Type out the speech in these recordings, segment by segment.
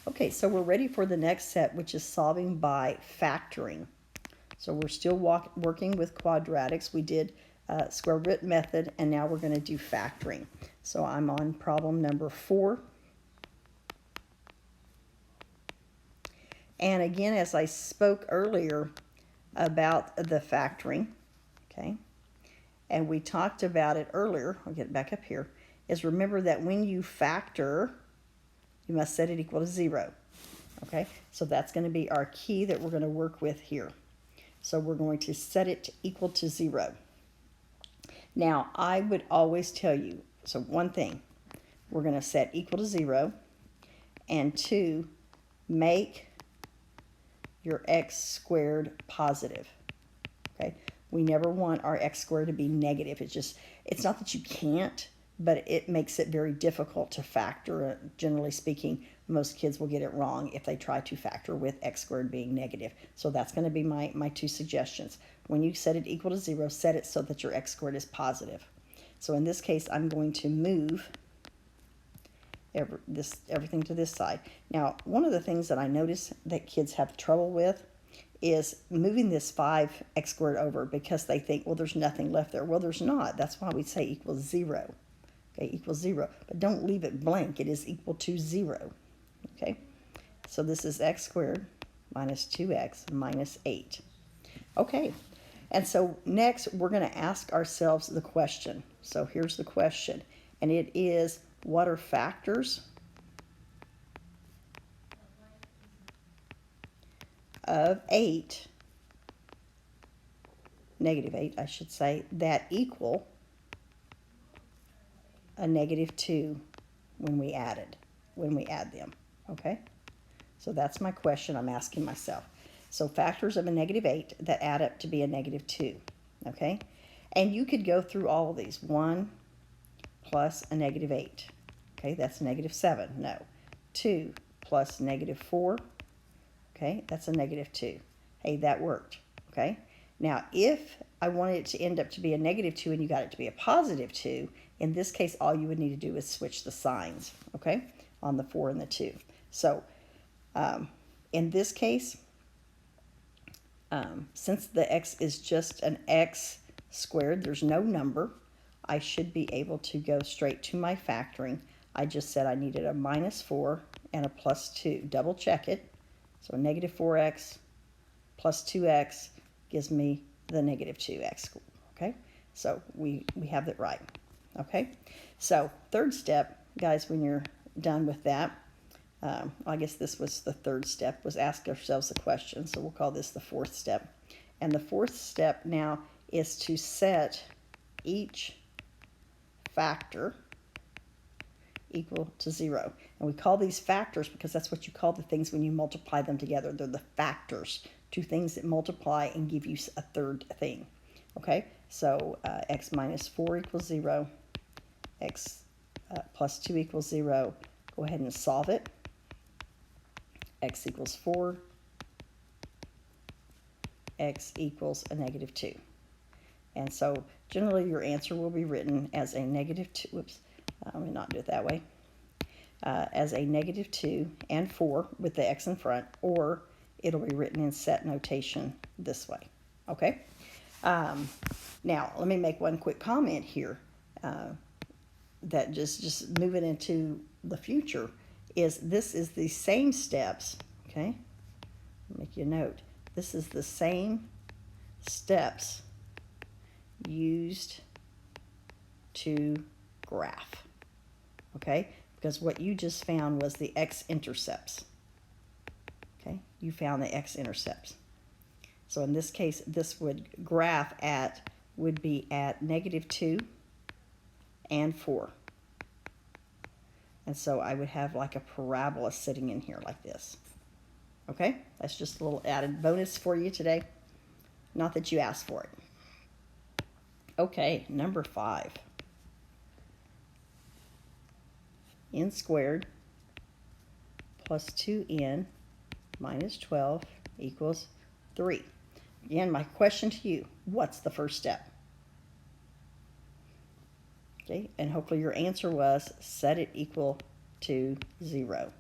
Okay, so we're ready for the next set, which is solving by factoring. So we're still working with quadratics. We did square root method, and now we're going to do factoring. So I'm on problem number 4. And again, as I spoke earlier about the factoring, okay, and we talked about it earlier, I'll get back up here, is remember that when you factor, you must set it equal to 0. Okay, so that's going to be our key that we're going to work with here. So we're going to set it to equal to 0. Now, I would always tell you, so one thing, we're going to set equal to 0, and 2, make your x squared positive. Okay, we never want our x squared to be negative. It's not that you can't, but it makes it very difficult to factor. Generally speaking, most kids will get it wrong if they try to factor with x squared being negative. So that's going to be my 2 suggestions. When you set it equal to 0, set it so that your x squared is positive. So in this case, I'm going to move everything to this side. Now, one of the things that I notice that kids have trouble with is moving this 5x squared over because they think, well, there's nothing left there. Well, there's not. That's why we say equals 0. Okay, equals 0. But don't leave it blank. It is equal to 0. Okay, so this is x squared minus 2x minus 8. Okay, and so next we're going to ask ourselves the question. So here's the question, and it is, what are factors of 8, negative 8 I should say, that equal a negative 2 when we add them? Okay, so that's my question I'm asking myself. So factors of a negative 8 that add up to be a negative 2. Okay, and you could go through all of these. 1 plus a negative 8. Okay, that's negative 7. No. 2 plus negative 4. Okay, that's a negative 2. Hey, that worked. Okay, now if I wanted it to end up to be a negative 2 and you got it to be a positive 2, in this case all you would need to do is switch the signs, okay, on the 4 and the 2. So in this case, since the x is just an x squared, there's no number, I should be able to go straight to my factoring. I just said I needed a minus 4 and a plus 2. Double check it. So negative 4x plus 2x gives me the negative 2x. Okay, so we have it right. Okay, so third step, guys, when you're done with that, I guess this was the third step, was ask ourselves the question. So we'll call this the fourth step. And the fourth step now is to set each factor equal to 0. And we call these factors because that's what you call the things when you multiply them together. They're the factors, 2 things that multiply and give you a third thing. Okay, so x minus 4 equals 0, x plus 2 equals 0. Go ahead and solve it. X equals 4, x equals a negative 2. And so generally your answer will be written as a negative 2, whoops, let me not do it that way, as a negative 2 and 4 with the x in front, or it'll be written in set notation this way. Okay? Now, let me make one quick comment here that just moving into the future is this is the same steps, okay? Make you a note. This is the same steps used to graph, okay? Because what you just found was the x-intercepts, okay? You found the x-intercepts. So in this case, this would graph would be at negative 2 and 4. And so I would have like a parabola sitting in here like this. Okay? That's just a little added bonus for you today. Not that you asked for it. Okay, number 5. N squared plus 2n minus 12 equals 3. Again, my question to you, what's the first step? Okay, and hopefully your answer was set it equal to 0.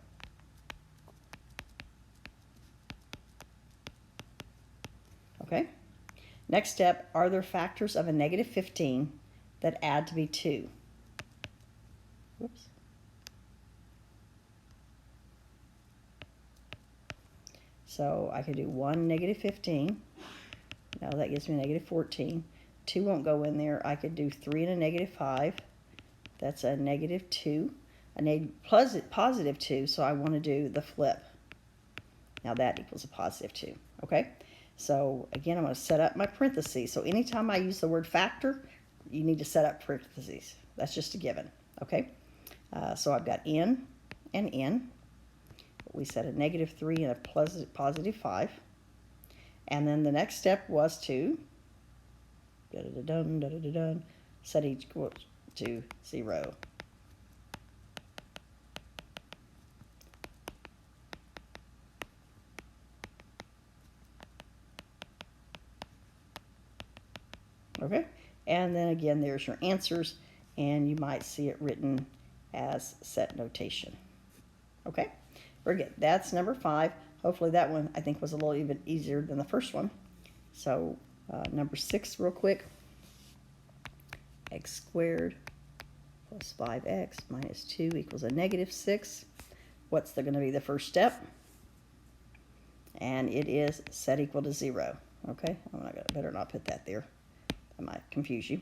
Okay? Next step, are there factors of a negative 15 that add to be 2? Whoops. So I could do 1, negative 15. Now that gives me negative 14. 2 won't go in there. I could do 3 and a negative 5. That's a negative 2. A positive 2, so I want to do the flip. Now that equals a positive 2. Okay? So again, I'm going to set up my parentheses. So anytime I use the word factor, you need to set up parentheses. That's just a given. Okay? So I've got n and n. We set a negative 3 and a positive 5. And then the next step was to set equal to 0. Okay, and then again, there's your answers, and you might see it written as set notation. Okay, very good. That's number 5. Hopefully that one, I think, was a little even easier than the first one. So number 6 real quick. X squared plus 5x minus 2 equals a negative 6. What's going to be the first step? And it is set equal to 0. Okay, better not put that there. I might confuse you.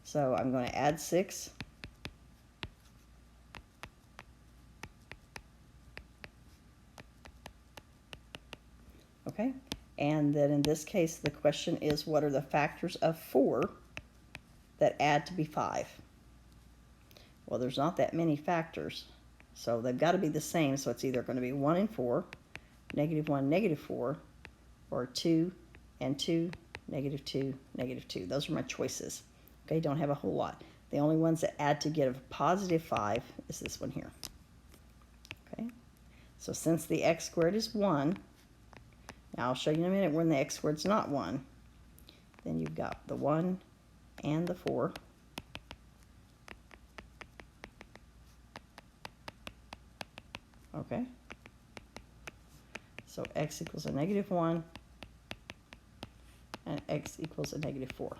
So I'm going to add 6. Okay, and then in this case, the question is, what are the factors of 4 that add to be 5? Well, there's not that many factors, so they've got to be the same. So it's either going to be 1 and 4, negative 1, negative 4, or 2 and 2, negative 2, negative 2. Those are my choices. Okay, don't have a whole lot. The only ones that add to get a positive 5 is this one here. Okay, so since the x squared is 1, now I'll show you in a minute when the x squared's not 1. Then you've got the 1 and the 4. Okay, so x equals a negative 1 and x equals a negative 4.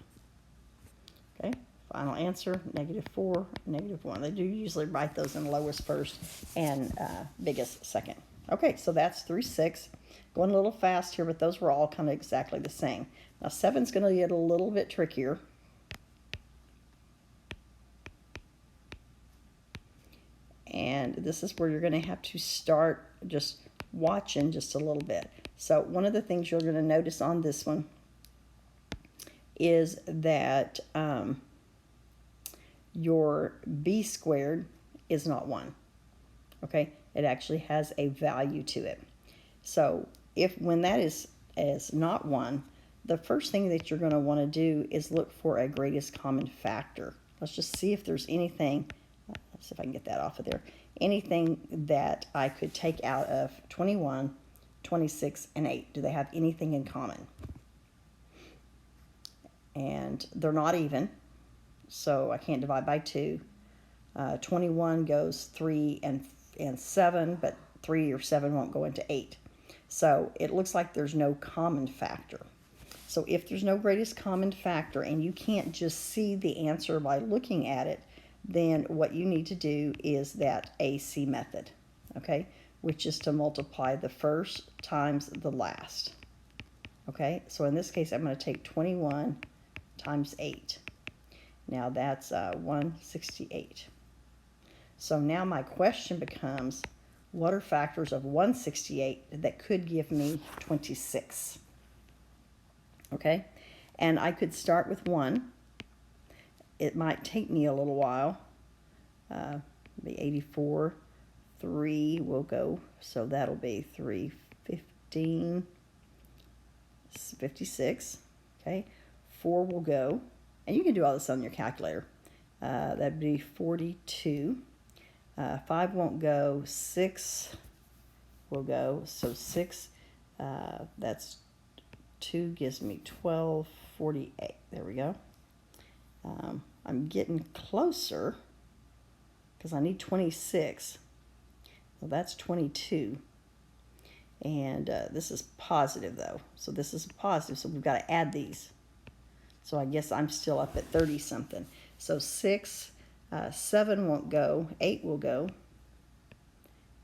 Okay, final answer, negative 4, negative 1. They do usually write those in lowest first and biggest second. Okay, so that's through 6. Going a little fast here, but those were all kind of exactly the same. Now 7's going to get a little bit trickier. And this is where you're going to have to start just watching just a little bit. So one of the things you're going to notice on this one is that your b squared is not 1. Okay, it actually has a value to it. So when that is not 1, the first thing that you're going to want to do is look for a greatest common factor. Let's just see if there's anything. Let's see if I can get that off of there. Anything that I could take out of 21, 26, and 8. Do they have anything in common? And they're not even, so I can't divide by 2. 21 goes 3 and 7, but 3 or 7 won't go into 8. So it looks like there's no common factor. So if there's no greatest common factor and you can't just see the answer by looking at it, then what you need to do is that AC method, okay, which is to multiply the first times the last. Okay, so in this case, I'm going to take 21 times 8. Now that's 168. So now my question becomes, what are factors of 168 that could give me 26? Okay, and I could start with 1. It might take me a little while. Be 84. 3 will go, so that'll be 315, 56. Okay, 4 will go, and you can do all this on your calculator. That'd be 42. 5 won't go. 6 will go. So 6, that's 2 gives me 12, 48. There we go. I'm getting closer because I need 26. Well, that's 22. And this is positive though. So this is positive, so we've got to add these. So I guess I'm still up at 30 something. So 6, 7 won't go, 8 will go.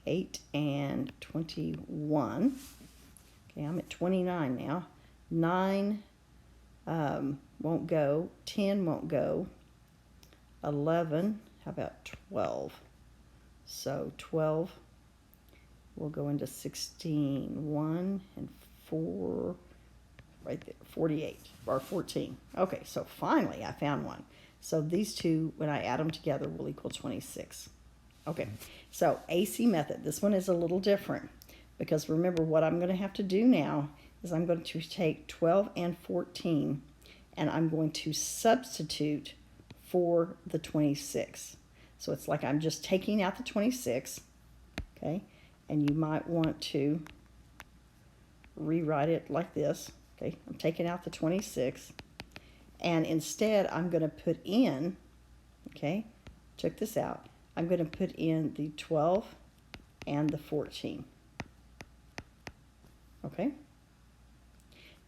8 and 21. Okay, I'm at 29 now. 9 won't go. 10 won't go. 11, how about 12? So 12 will go into 16. 1 and 4, right there, 48, or 14. Okay, so finally I found one. So these two, when I add them together, will equal 26. Okay, so AC method. This one is a little different because remember what I'm going to have to do now is I'm going to take 12 and 14 and I'm going to substitute for the 26. So it's like I'm just taking out the 26, okay, and you might want to rewrite it like this. Okay, I'm taking out the 26 and instead I'm going to put in, okay, check this out, I'm going to put in the 12 and the 14. Okay?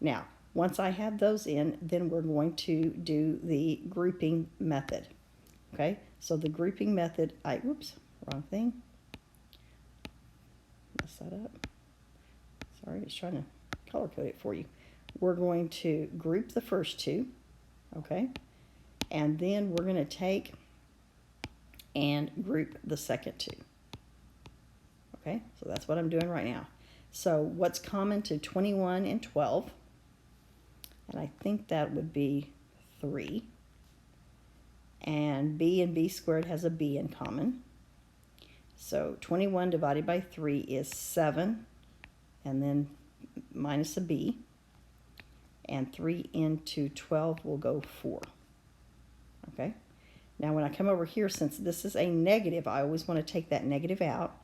Now, once I have those in, then we're going to do the grouping method. Okay? So the grouping method, whoops, wrong thing. Mess that up. Sorry, I was trying to color code it for you. We're going to group the first two. Okay? And then we're going to take and group the second two. Okay, so that's what I'm doing right now. So what's common to 21 and 12? And I think that would be 3. And b squared has a b in common. So 21 divided by 3 is 7, and then minus a b. And 3 into 12 will go 4. Okay? Now when I come over here, since this is a negative, I always want to take that negative out.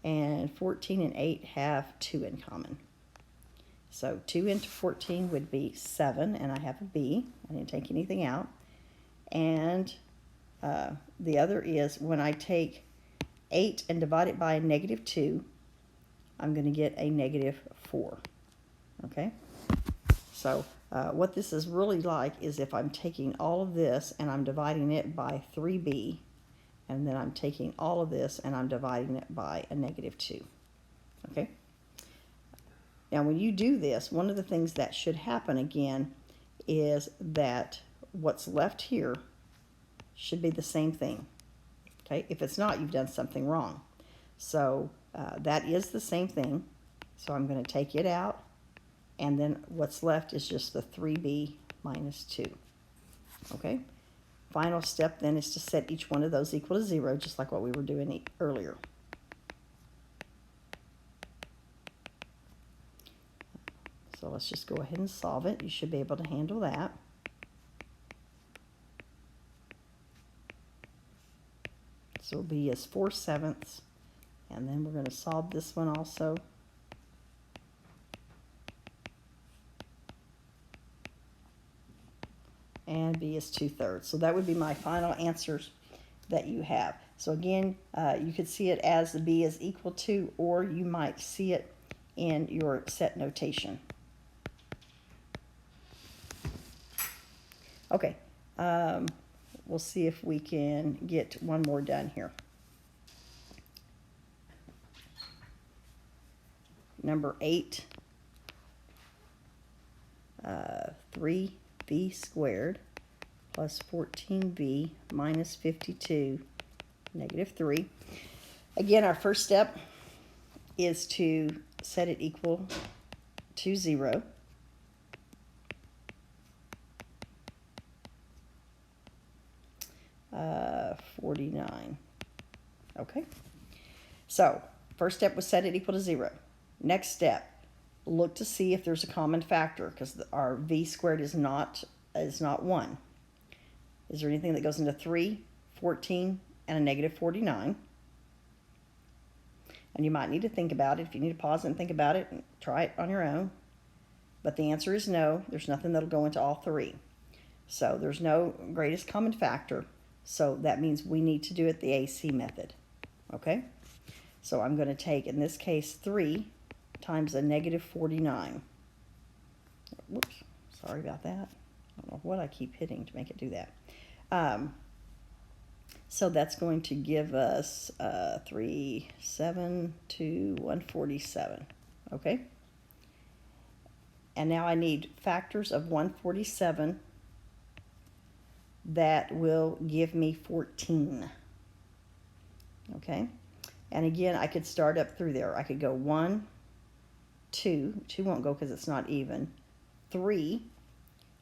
And 14 and 8 have 2 in common. So 2 into 14 would be 7, and I have a b. I didn't take anything out. And the other is when I take 8 and divide it by a negative 2, I'm going to get a negative 4. Okay? So what this is really like is if I'm taking all of this and I'm dividing it by 3b, and then I'm taking all of this and I'm dividing it by a negative 2. Okay? Now when you do this, one of the things that should happen again is that what's left here should be the same thing. Okay? If it's not, you've done something wrong. So that is the same thing. So I'm going to take it out, and then what's left is just the 3b minus 2. Okay? Final step then is to set each one of those equal to 0, just like what we were doing earlier. So let's just go ahead and solve it. You should be able to handle that. So b is 4/7, and then we're going to solve this one also. And b is 2/3. So that would be my final answers that you have. So again, you could see it as the b is equal to, or you might see it in your set notation. Okay, we'll see if we can get one more done here. Number 8, 3b squared plus 14b minus 52, negative 3. Again, our first step is to set it equal to 0. Uh, 49. Okay. So, first step was set it equal to 0. Next step, look to see if there's a common factor, because our v squared is not 1. Is there anything that goes into 3, 14, and a negative 49? And you might need to think about it. If you need to pause and think about it, and try it on your own. But the answer is no. There's nothing that'll go into all 3. So there's no greatest common factor. So that means we need to do it the AC method. Okay? So I'm going to take, in this case, 3 times a negative 49. Whoops, sorry about that. I don't know what I keep hitting to make it do that. So that's going to give us 3, 7 to 147, okay? And now I need factors of 147 that will give me 14, okay? And again, I could start up through there. I could go 1, 2. 2 won't go because it's not even. 3.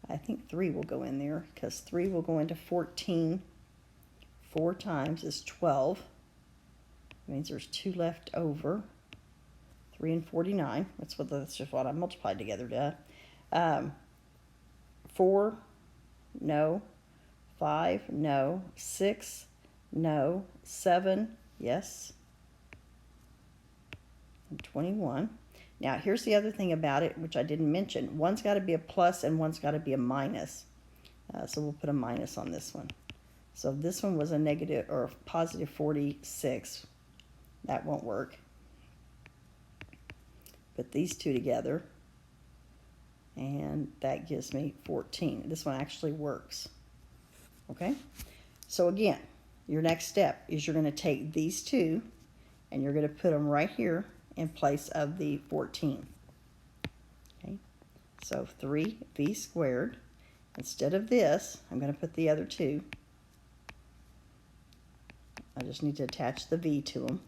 I think 3 will go in there because 3 will go into 14. 4 times is 12. That means there's 2 left over. 3 and 49. That's just what I multiplied together. 4, no. 5, no. 6, no. 7, yes. And 21. Now, here's the other thing about it, which I didn't mention. One's got to be a plus and one's got to be a minus. So we'll put a minus on this one. So this one was a negative or positive 46. That won't work. Put these two together, and that gives me 14. This one actually works. Okay? So again, your next step is you're going to take these two, and you're going to put them right here in place of the 14. Okay? So 3v squared. Instead of this, I'm going to put the other two. I just need to attach the v to them.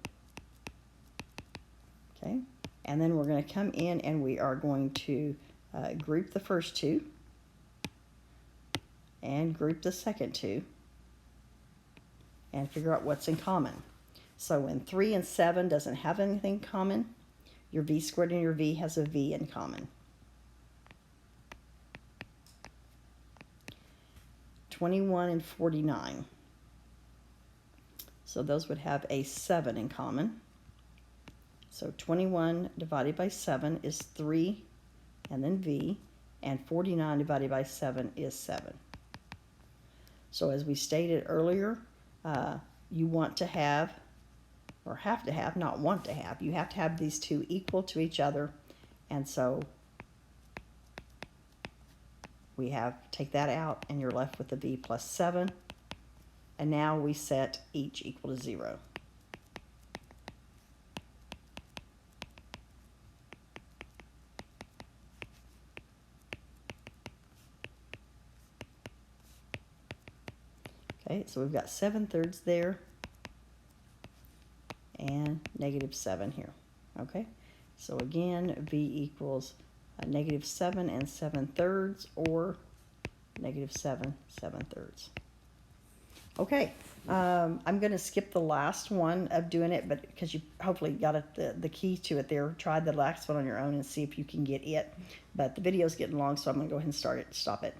Okay? And then we're going to come in and we are going to group the first two and group the second two and figure out what's in common. So when 3 and 7 doesn't have anything in common, your v squared and your v has a v in common. 21 and 49. So those would have a 7 in common. So 21 divided by 7 is 3, and then v, and 49 divided by 7 is 7. So as we stated earlier, you want to have, or have to have, not want to have, you have to have these two equal to each other, and so we have, take that out, and you're left with the v plus 7, and now we set each equal to 0. Okay, so we've got 7/3 there and negative 7 here. Okay, so again, v equals negative 7 and 7/3 or negative 7 7/3. Okay, I'm going to skip the last one of doing it, but because you hopefully got it, the key to it there. Try the last one on your own and see if you can get it. But the video's getting long, so I'm going to go ahead and stop it.